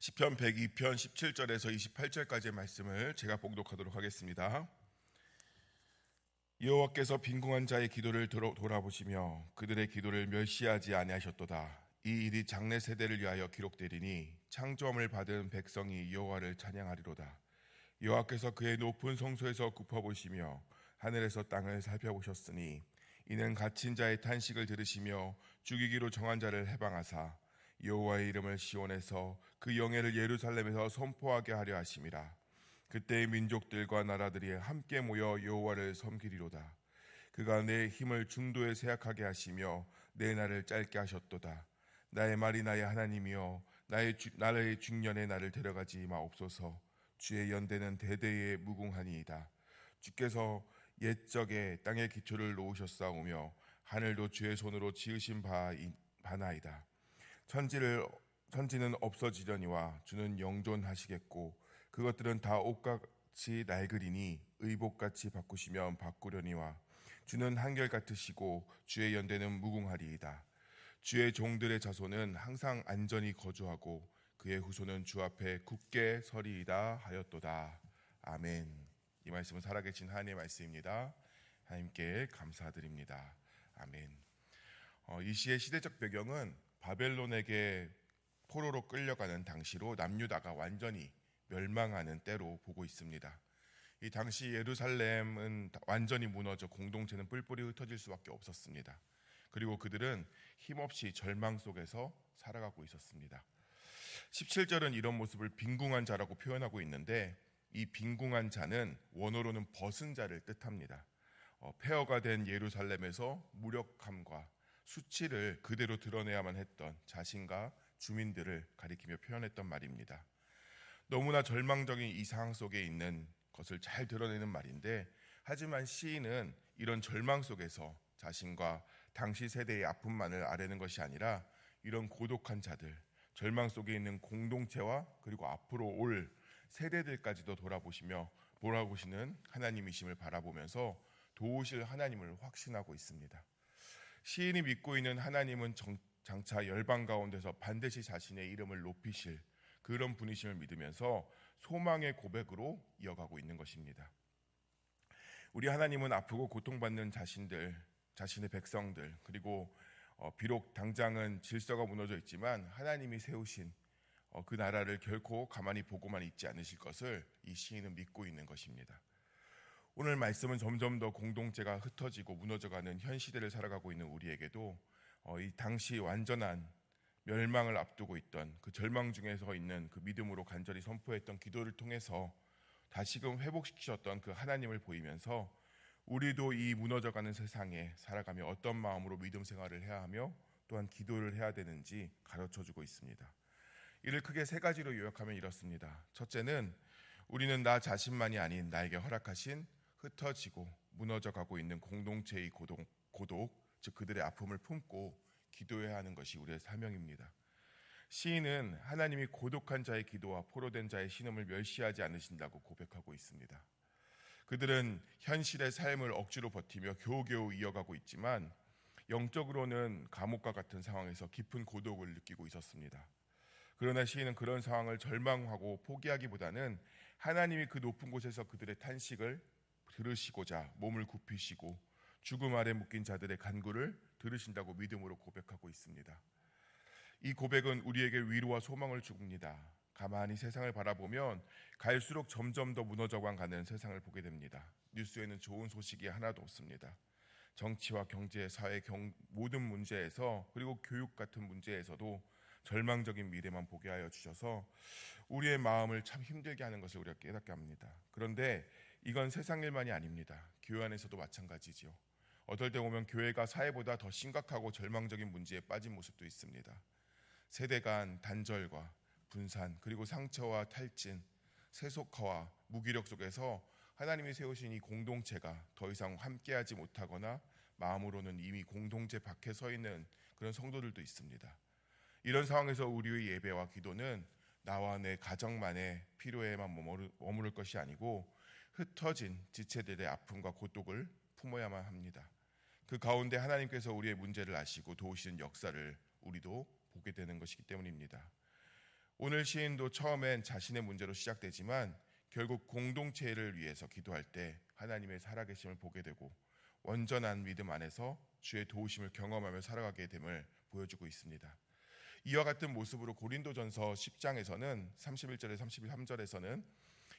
시편 102편 17절에서 28절까지의 말씀을 제가 봉독하도록 하겠습니다. 여호와께서 빈궁한 자의 기도를 돌아보시며 그들의 기도를 멸시하지 아니하셨도다. 이 일이 장래 세대를 위하여 기록되리니 창조함을 받은 백성이 여호와를 찬양하리로다. 여호와께서 그의 높은 성소에서 굽어보시며 하늘에서 땅을 살펴보셨으니 이는 갇힌 자의 탄식을 들으시며 죽이기로 정한 자를 해방하사 여호와의 이름을 시온에서 그 영예를 예루살렘에서 선포하게 하려 하심이라. 그때의 민족들과 나라들이 함께 모여 여호와를 섬기리로다. 그가 내 힘을 중도에 쇠약하게 하시며 내 날을 짧게 하셨도다. 나의 말이 나의 하나님이여 나의 중년에 나를 데려가지 마옵소서. 주의 연대는 대대에 무궁하니이다. 주께서 옛적에 땅의 기초를 놓으셨사오며 하늘도 주의 손으로 지으신 바나이다. 천지는 없어지려니와 주는 영존하시겠고 그것들은 다 옷같이 낡으리니 의복같이 바꾸시면 바꾸려니와 주는 한결같으시고 주의 연대는 무궁하리이다. 주의 종들의 자손은 항상 안전히 거주하고 그의 후손은 주 앞에 굳게 서리이다 하였도다. 아멘. 이 말씀은 살아계신 하나님의 말씀입니다. 하나님께 감사드립니다. 아멘. 이 시의 시대적 배경은 바벨론에게 포로로 끌려가는 당시로 남유다가 완전히 멸망하는 때로 보고 있습니다. 이 당시 예루살렘은 완전히 무너져 공동체는 뿔뿔이 흩어질 수밖에 없었습니다. 그리고 그들은 힘없이 절망 속에서 살아가고 있었습니다. 17절은 이런 모습을 빈궁한 자라고 표현하고 있는데 이 빈궁한 자는 원어로는 벗은 자를 뜻합니다. 폐허가 된 예루살렘에서 무력함과 수치를 그대로 드러내야만 했던 자신과 주민들을 가리키며 표현했던 말입니다. 너무나 절망적인 이 상황 속에 있는 것을 잘 드러내는 말인데, 하지만 시인은 이런 절망 속에서 자신과 당시 세대의 아픔만을 아뢰는 것이 아니라 이런 고독한 자들, 절망 속에 있는 공동체와 그리고 앞으로 올 세대들까지도 돌아보시는 하나님이심을 바라보면서 도우실 하나님을 확신하고 있습니다. 시인이 믿고 있는 하나님은 장차 열방 가운데서 반드시 자신의 이름을 높이실 그런 분이심을 믿으면서 소망의 고백으로 이어가고 있는 것입니다. 우리 하나님은 아프고 고통받는 자신의 백성들, 그리고 비록 당장은 질서가 무너져 있지만 하나님이 세우신 그 나라를 결코 가만히 보고만 있지 않으실 것을 이 시인은 믿고 있는 것입니다. 오늘 말씀은 점점 더 공동체가 흩어지고 무너져가는 현 시대를 살아가고 있는 우리에게도 이 당시 완전한 멸망을 앞두고 있던 그 절망 중에서 있는 그 믿음으로 간절히 선포했던 기도를 통해서 다시금 회복시키셨던 그 하나님을 보이면서 우리도 이 무너져가는 세상에 살아가며 어떤 마음으로 믿음 생활을 해야 하며 또한 기도를 해야 되는지 가르쳐주고 있습니다. 이를 크게 세 가지로 요약하면 이렇습니다. 첫째는 우리는 나 자신만이 아닌 나에게 허락하신 흩어지고 무너져가고 있는 공동체의 고독, 즉 그들의 아픔을 품고 기도해야 하는 것이 우리의 사명입니다. 시인은 하나님이 고독한 자의 기도와 포로된 자의 신음을 멸시하지 않으신다고 고백하고 있습니다. 그들은 현실의 삶을 억지로 버티며 겨우겨우 이어가고 있지만 영적으로는 감옥과 같은 상황에서 깊은 고독을 느끼고 있었습니다. 그러나 시인은 그런 상황을 절망하고 포기하기보다는 하나님이 그 높은 곳에서 그들의 탄식을 들으시고자 몸을 굽히시고 죽음 아래 묶인 자들의 간구를 들으신다고 믿음으로 고백하고 있습니다. 이 고백은 우리에게 위로와 소망을 줍니다. 가만히 세상을 바라보면 갈수록 점점 더 무너져가는 세상을 보게 됩니다. 뉴스에는 좋은 소식이 하나도 없습니다. 정치와 경제, 사회 모든 문제에서, 그리고 교육 같은 문제에서도 절망적인 미래만 보게 하여 주셔서 우리의 마음을 참 힘들게 하는 것을 우리가 깨닫게 합니다. 그런데 이건 세상 일만이 아닙니다. 교회 안에서도 마찬가지지요. 어떨 때 보면 교회가 사회보다 더 심각하고 절망적인 문제에 빠진 모습도 있습니다. 세대 간 단절과 분산, 그리고 상처와 탈진, 세속화와 무기력 속에서 하나님이 세우신 이 공동체가 더 이상 함께하지 못하거나 마음으로는 이미 공동체 밖에 서 있는 그런 성도들도 있습니다. 이런 상황에서 우리의 예배와 기도는 나와 내 가정만의 필요에만 머무를 것이 아니고 흩어진 지체들의 아픔과 고독을 품어야만 합니다. 그 가운데 하나님께서 우리의 문제를 아시고 도우시는 역사를 우리도 보게 되는 것이기 때문입니다. 오늘 시인도 처음엔 자신의 문제로 시작되지만 결국 공동체를 위해서 기도할 때 하나님의 살아계심을 보게 되고 온전한 믿음 안에서 주의 도우심을 경험하며 살아가게 됨을 보여주고 있습니다. 이와 같은 모습으로 고린도전서 10장에서는 31절에 33절에서는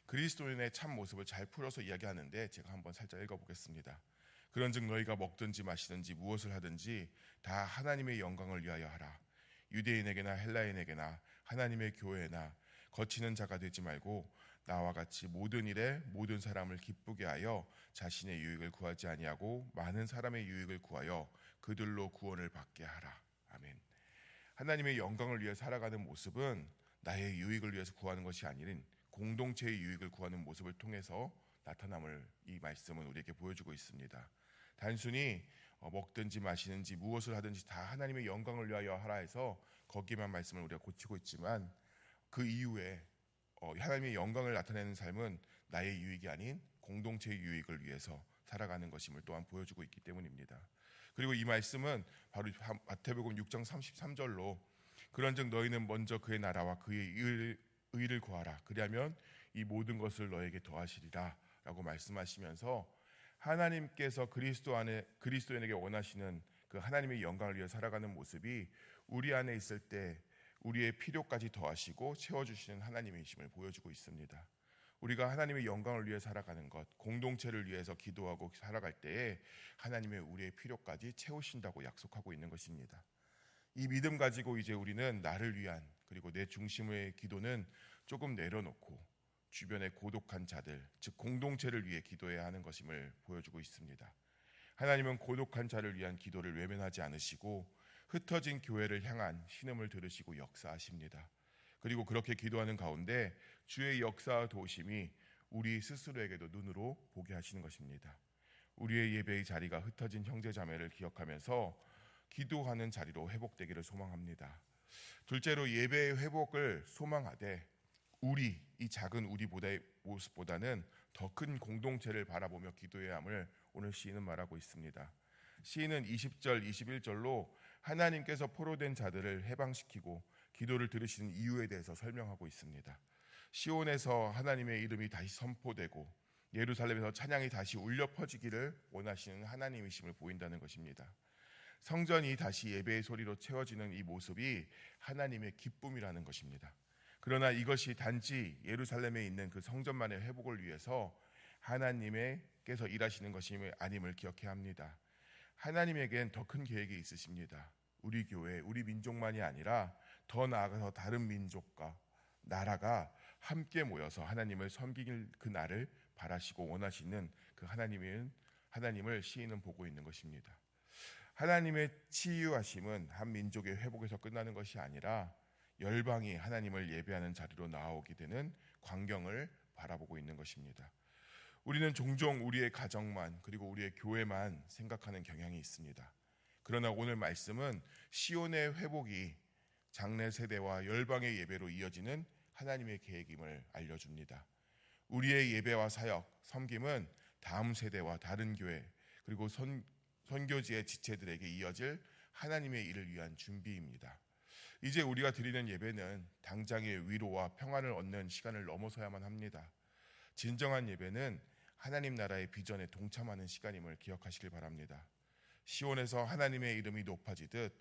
그리스도인의 참 모습을 잘 풀어서 이야기하는데 제가 한번 살짝 읽어보겠습니다. 그런즉 너희가 먹든지 마시든지 무엇을 하든지 다 하나님의 영광을 위하여 하라. 유대인에게나 헬라인에게나 하나님의 교회나 거치는 자가 되지 말고 나와 같이 모든 일에 모든 사람을 기쁘게 하여 자신의 유익을 구하지 아니하고 많은 사람의 유익을 구하여 그들로 구원을 받게 하라. 아멘. 하나님의 영광을 위해 살아가는 모습은 나의 유익을 위해서 구하는 것이 아닌 공동체의 유익을 구하는 모습을 통해서 나타남을 이 말씀은 우리에게 보여주고 있습니다. 단순히 먹든지 마시든지 무엇을 하든지 다 하나님의 영광을 위하여 하라 해서 거기만 말씀을 우리가 고치고 있지만 그 이후에 하나님의 영광을 나타내는 삶은 나의 유익이 아닌 공동체의 유익을 위해서 살아가는 것임을 또한 보여주고 있기 때문입니다. 그리고 이 말씀은 바로 마태복음 6장 33절로 그런즉 너희는 먼저 그의 나라와 그의 의를 구하라. 그리하면 이 모든 것을 너에게 더하시리라 라고 말씀하시면서 하나님께서 그리스도인에게 원하시는 그 하나님의 영광을 위해 살아가는 모습이 우리 안에 있을 때 우리의 필요까지 더하시고 채워주시는 하나님이심을 보여주고 있습니다. 우리가 하나님의 영광을 위해 살아가는 것, 공동체를 위해서 기도하고 살아갈 때에 하나님의 우리의 필요까지 채우신다고 약속하고 있는 것입니다. 이 믿음 가지고 이제 우리는 나를 위한 그리고 내 중심의 기도는 조금 내려놓고 주변의 고독한 자들, 즉 공동체를 위해 기도해야 하는 것임을 보여주고 있습니다. 하나님은 고독한 자를 위한 기도를 외면하지 않으시고 흩어진 교회를 향한 신음을 들으시고 역사하십니다. 그리고 그렇게 기도하는 가운데 주의 역사와 도우심이 우리 스스로에게도 눈으로 보게 하시는 것입니다. 우리의 예배의 자리가 흩어진 형제자매를 기억하면서 기도하는 자리로 회복되기를 소망합니다. 둘째로 예배의 회복을 소망하되 우리, 이 작은 우리보다의 모습보다는 더 큰 공동체를 바라보며 기도해야 함을 오늘 시인은 말하고 있습니다. 시인은 20절, 21절로 하나님께서 포로된 자들을 해방시키고 기도를 들으시는 이유에 대해서 설명하고 있습니다. 시온에서 하나님의 이름이 다시 선포되고 예루살렘에서 찬양이 다시 울려 퍼지기를 원하시는 하나님이심을 보인다는 것입니다. 성전이 다시 예배의 소리로 채워지는 이 모습이 하나님의 기쁨이라는 것입니다. 그러나 이것이 단지 예루살렘에 있는 그 성전만의 회복을 위해서 하나님께서 일하시는 것이 아님을 기억해야 합니다. 하나님에겐 더 큰 계획이 있으십니다. 우리 교회, 우리 민족만이 아니라 더 나아가서 다른 민족과 나라가 함께 모여서 하나님을 섬길 그 날을 바라시고 원하시는 그 하나님을 시인은 보고 있는 것입니다. 하나님의 치유하심은 한 민족의 회복에서 끝나는 것이 아니라 열방이 하나님을 예배하는 자리로 나오게 되는 광경을 바라보고 있는 것입니다. 우리는 종종 우리의 가정만 그리고 우리의 교회만 생각하는 경향이 있습니다. 그러나 오늘 말씀은 시온의 회복이 장래 세대와 열방의 예배로 이어지는 하나님의 계획임을 알려줍니다. 우리의 예배와 사역, 섬김은 다음 세대와 다른 교회 그리고 선교지의 지체들에게 이어질 하나님의 일을 위한 준비입니다. 이제 우리가 드리는 예배는 당장의 위로와 평안을 얻는 시간을 넘어서야만 합니다. 진정한 예배는 하나님 나라의 비전에 동참하는 시간임을 기억하시길 바랍니다. 시온에서 하나님의 이름이 높아지듯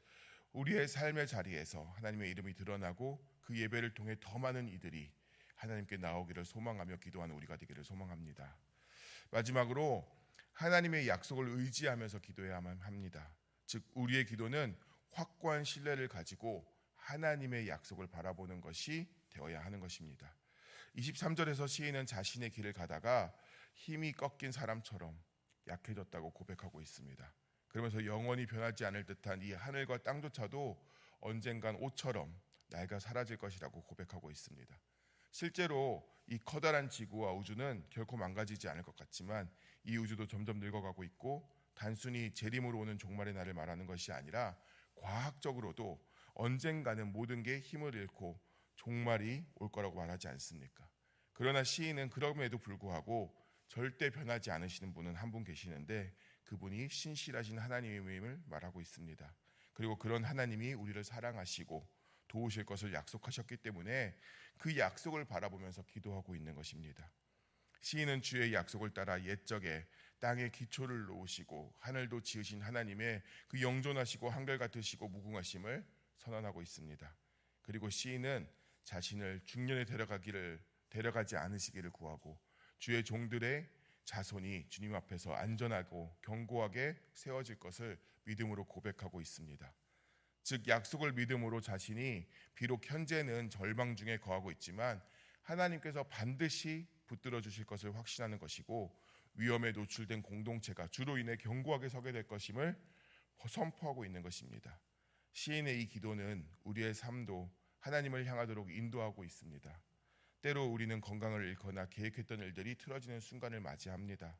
우리의 삶의 자리에서 하나님의 이름이 드러나고 그 예배를 통해 더 많은 이들이 하나님께 나오기를 소망하며 기도하는 우리가 되기를 소망합니다. 마지막으로 하나님의 약속을 의지하면서 기도해야만 합니다. 즉 우리의 기도는 확고한 신뢰를 가지고 하나님의 약속을 바라보는 것이 되어야 하는 것입니다. 23절에서 시인은 자신의 길을 가다가 힘이 꺾인 사람처럼 약해졌다고 고백하고 있습니다. 그러면서 영원히 변하지 않을 듯한 이 하늘과 땅조차도 언젠간 옷처럼 낡아 사라질 것이라고 고백하고 있습니다. 실제로 이 커다란 지구와 우주는 결코 망가지지 않을 것 같지만 이 우주도 점점 늙어가고 있고 단순히 재림으로 오는 종말의 날을 말하는 것이 아니라 과학적으로도 언젠가는 모든 게 힘을 잃고 종말이 올 거라고 말하지 않습니까? 그러나 시인은 그럼에도 불구하고 절대 변하지 않으시는 분은 한 분 계시는데 그분이 신실하신 하나님임을 말하고 있습니다. 그리고 그런 하나님이 우리를 사랑하시고 도우실 것을 약속하셨기 때문에 그 약속을 바라보면서 기도하고 있는 것입니다. 시인은 주의 약속을 따라 옛적에 땅에 기초를 놓으시고 하늘도 지으신 하나님의 그 영존하시고 한결같으시고 무궁하심을 선언하고 있습니다. 그리고 시인은 자신을 중년에 데려가지 않으시기를 구하고 주의 종들의 자손이 주님 앞에서 안전하고 견고하게 세워질 것을 믿음으로 고백하고 있습니다. 즉 약속을 믿음으로 자신이 비록 현재는 절망 중에 거하고 있지만 하나님께서 반드시 붙들어 주실 것을 확신하는 것이고 위험에 노출된 공동체가 주로 인해 견고하게 서게 될 것임을 선포하고 있는 것입니다. 시인의 이 기도는 우리의 삶도 하나님을 향하도록 인도하고 있습니다. 때로 우리는 건강을 잃거나 계획했던 일들이 틀어지는 순간을 맞이합니다.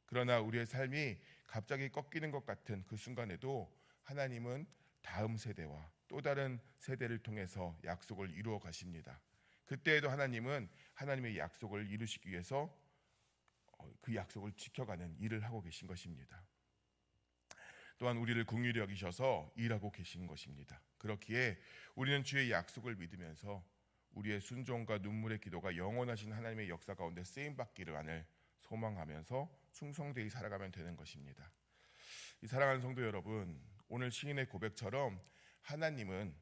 그러나 우리의 삶이 갑자기 꺾이는 것 같은 그 순간에도 하나님은 다음 세대와 또 다른 세대를 통해서 약속을 이루어 가십니다. 그때에도 하나님은 하나님의 약속을 이루시기 위해서 그 약속을 지켜가는 일을 하고 계신 것입니다. 또한 우리를 긍휼히 여기셔서 일하고 계신 것입니다. 그렇기에 우리는 주의 약속을 믿으면서 우리의 순종과 눈물의 기도가 영원하신 하나님의 역사 가운데 쓰임받기를 소망하면서 충성되이 살아가면 되는 것입니다. 이 사랑하는 성도 여러분, 오늘 시인의 고백처럼 하나님은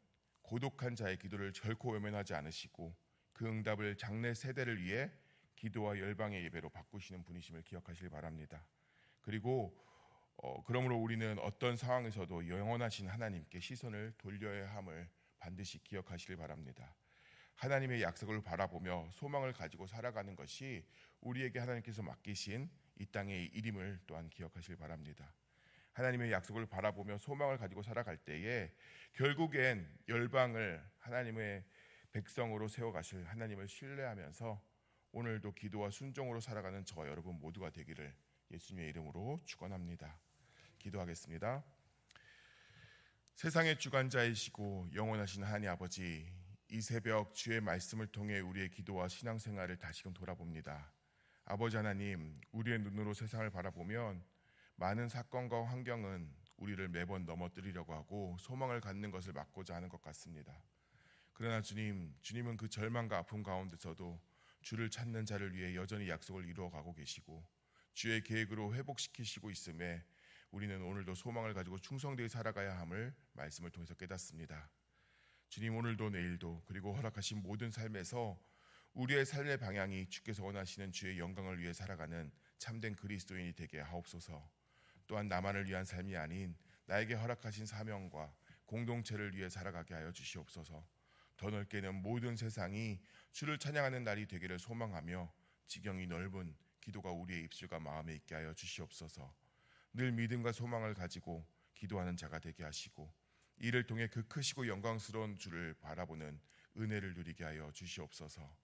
고독한 자의 기도를 결코 외면하지 않으시고 그 응답을 장래 세대를 위해 기도와 열방의 예배로 바꾸시는 분이심을 기억하시길 바랍니다. 그리고 그러므로 우리는 어떤 상황에서도 영원하신 하나님께 시선을 돌려야 함을 반드시 기억하시길 바랍니다. 하나님의 약속을 바라보며 소망을 가지고 살아가는 것이 우리에게 하나님께서 맡기신 이 땅의 일임을 또한 기억하시길 바랍니다. 하나님의 약속을 바라보며 소망을 가지고 살아갈 때에 결국엔 열방을 하나님의 백성으로 세워가실 하나님을 신뢰하면서 오늘도 기도와 순종으로 살아가는 저와 여러분 모두가 되기를 예수님의 이름으로 축원합니다. 기도하겠습니다. 세상의 주관자이시고 영원하신 하나님 아버지, 이 새벽 주의 말씀을 통해 우리의 기도와 신앙생활을 다시금 돌아봅니다. 아버지 하나님, 우리의 눈으로 세상을 바라보면 많은 사건과 환경은 우리를 매번 넘어뜨리려고 하고 소망을 갖는 것을 막고자 하는 것 같습니다. 그러나 주님은 그 절망과 아픔 가운데서도 주를 찾는 자를 위해 여전히 약속을 이루어가고 계시고 주의 계획으로 회복시키시고 있음에 우리는 오늘도 소망을 가지고 충성되이 살아가야 함을 말씀을 통해서 깨닫습니다. 주님, 오늘도 내일도 그리고 허락하신 모든 삶에서 우리의 삶의 방향이 주께서 원하시는 주의 영광을 위해 살아가는 참된 그리스도인이 되게 하옵소서. 또한 나만을 위한 삶이 아닌 나에게 허락하신 사명과 공동체를 위해 살아가게 하여 주시옵소서. 더 넓게는 모든 세상이 주를 찬양하는 날이 되기를 소망하며 지경이 넓은 기도가 우리의 입술과 마음에 있게 하여 주시옵소서. 늘 믿음과 소망을 가지고 기도하는 자가 되게 하시고 이를 통해 그 크시고 영광스러운 주를 바라보는 은혜를 누리게 하여 주시옵소서.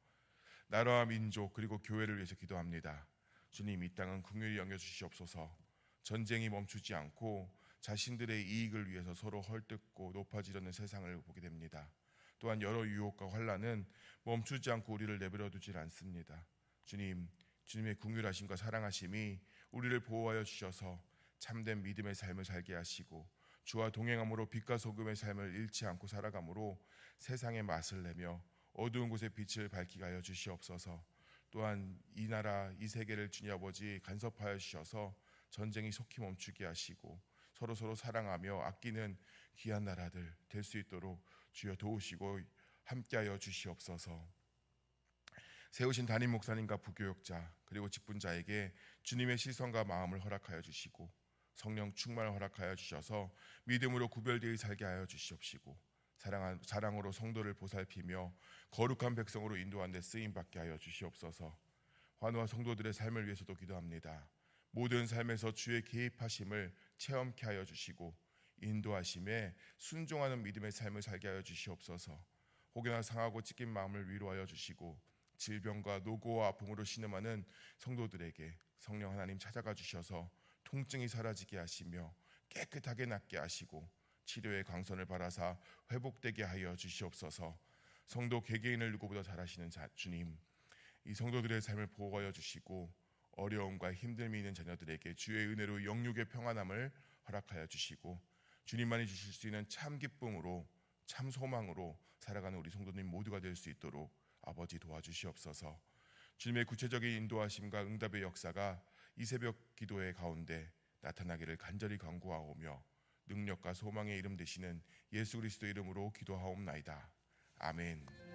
나라와 민족 그리고 교회를 위해서 기도합니다. 주님, 이 땅은 긍휼히 여겨 주시옵소서. 전쟁이 멈추지 않고 자신들의 이익을 위해서 서로 헐뜯고 높아지려는 세상을 보게 됩니다. 또한 여러 유혹과 환난은 멈추지 않고 우리를 내버려 두질 않습니다. 주님의 긍휼하심과 사랑하심이 우리를 보호하여 주셔서 참된 믿음의 삶을 살게 하시고 주와 동행함으로 빛과 소금의 삶을 잃지 않고 살아감으로 세상의 맛을 내며 어두운 곳에 빛을 밝히게 하여 주시옵소서. 또한 이 나라 이 세계를 주님 아버지 간섭하여 주셔서 전쟁이 속히 멈추게 하시고 서로 사랑하며 아끼는 귀한 나라들 될 수 있도록 주여 도우시고 함께하여 주시옵소서. 세우신 담임 목사님과 부교역자 그리고 직분자에게 주님의 시선과 마음을 허락하여 주시고 성령 충만을 허락하여 주셔서 믿음으로 구별되어 살게 하여 주시옵시고 사랑으로 성도를 보살피며 거룩한 백성으로 인도하는 데 쓰임받게 하여 주시옵소서. 환우와 성도들의 삶을 위해서도 기도합니다. 모든 삶에서 주의 개입하심을 체험케 하여 주시고 인도하심에 순종하는 믿음의 삶을 살게 하여 주시옵소서. 혹여나 상하고 찢긴 마음을 위로하여 주시고 질병과 노고와 아픔으로 신음하는 성도들에게 성령 하나님 찾아가 주셔서 통증이 사라지게 하시며 깨끗하게 낫게 하시고 치료의 강선을 바라사 회복되게 하여 주시옵소서. 성도 개개인을 누구보다 잘 아시는 주님, 이 성도들의 삶을 보호하여 주시고 어려움과 힘듦이 있는 자녀들에게 주의 은혜로 영육의 평안함을 허락하여 주시고 주님만이 주실 수 있는 참 기쁨으로 참 소망으로 살아가는 우리 성도님 모두가 될 수 있도록 아버지 도와주시옵소서. 주님의 구체적인 인도하심과 응답의 역사가 이 새벽 기도의 가운데 나타나기를 간절히 간구하오며 능력과 소망의 이름 되시는 예수 그리스도 이름으로 기도하옵나이다. 아멘.